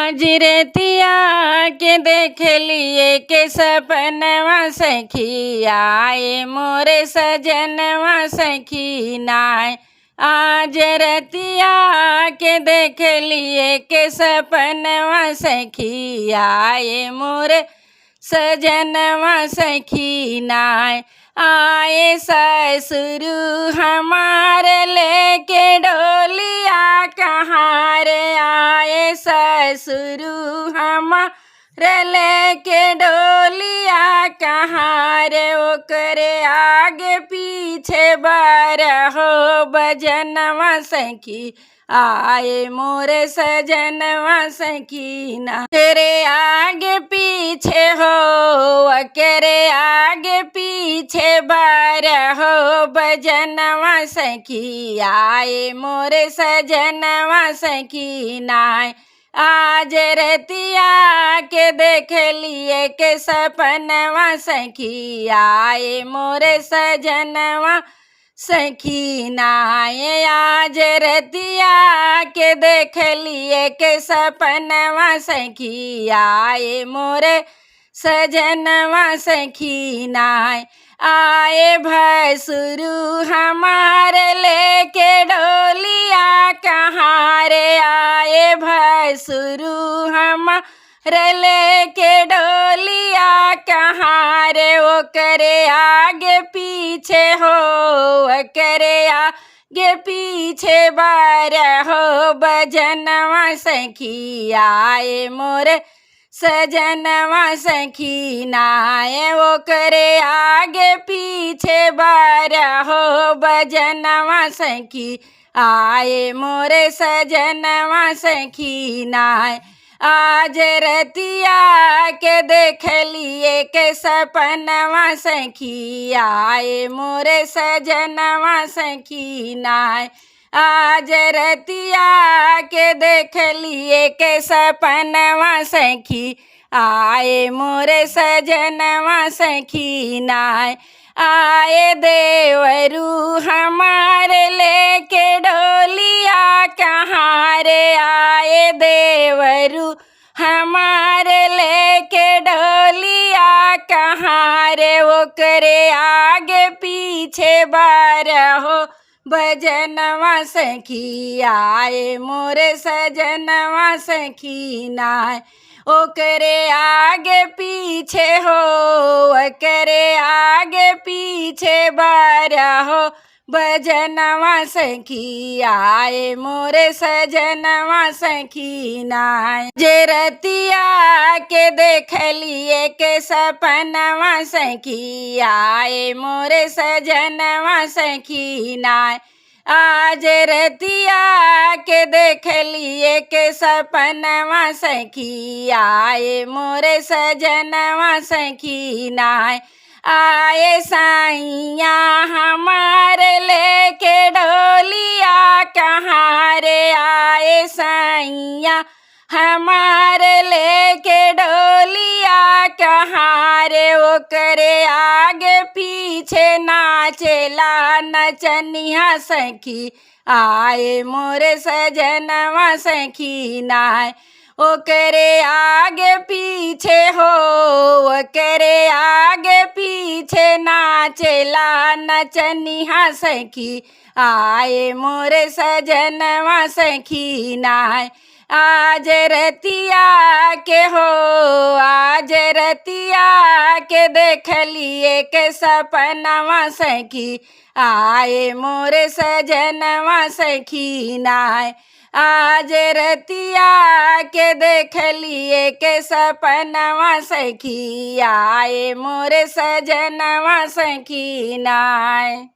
आज रेतिया के देख लिए के सपनवा सखी आए मोरे सजनवा सखी नाय। आज रतिया के देख लिए के सपनवा सखी आए मोरे सजनवा सखी नाय। आए ससुर हमारे लेके डोलिया कहाँ रे आए ससुर हमारे लेके डोलिया कहाँ रे ओकरे आगे पीछे बारहो बजनवा सखी आए मोरे सजनवा सखी ना। तेरे आगे पीछे हो करे आगे पीछे बारहो बजनवा सखी आए मोरे सजनवा सखी नाय। आज रतिया के देख लिए के सपनवा सखी आए मोरे सजनवा सखी नाय। आज रतिया के देख लिए के सपनवा सखी आए मोरे सजनवा सखी नाय। आए भसुरु हमारे लेके डोलिया कहाँ रे आए भसुरु हमारे लेके डोलिया कहाँ रे ओकरे आगे पीछे हो करे आगे पीछे बारहो बजनवा सखी आए मोरे सजनवा सखी नाय। ओकरे आगे पीछे बारहो बजनवा सखी आए मोरे सजनवा सखी नाय। आज रतिया के देख लिए के सपनवा सखी आए मोरे सजनवा सखी नाय। आज रतिया के देख लिए के सपनवा सखी आए मोरे सजनवा सखी नाय। आए देवरू हमारे लेके डोलिया कहाँ रे आए देवरू हमारे लेके डोलिया कहाँ रे ओकरे आगे पीछे बारहो बजनवा सखी आए मोरे सजनवा सखी नाय। ओकरे आगे पीछे हो करे आगे पीछे बारहो बजनवा सखी आए मोरे सजनवा सखी नाय। जे रतिया के देख लिए के सपनवा सखी आए मोरे सजनवा सखी नाय। आज रतिया के देख लिए के सपनवा सखी आए मोरे सजनवा सखी नाय। आए साइया हमारे लेके डोलिया कहाँ रे आए साइया हमारे लेके डोलिया कहाँ रे ओकरे आगे पीछे नाचेला नचनिया सखी आए मोरे सजनवा सखी नाय। ओकरे आगे पीछे हो करे आगे पीछे नाचेला नचनिया सखी आए मोरे सजनवा सखी नाय। आज रतिया के हो आज रतिया के देख लिए के सपनवा सखी आए मोरे सजनवा सखी नाय। आज रतिया के देख लिए के सपनवा सखी आए मोरे सजनवा सखी नाय।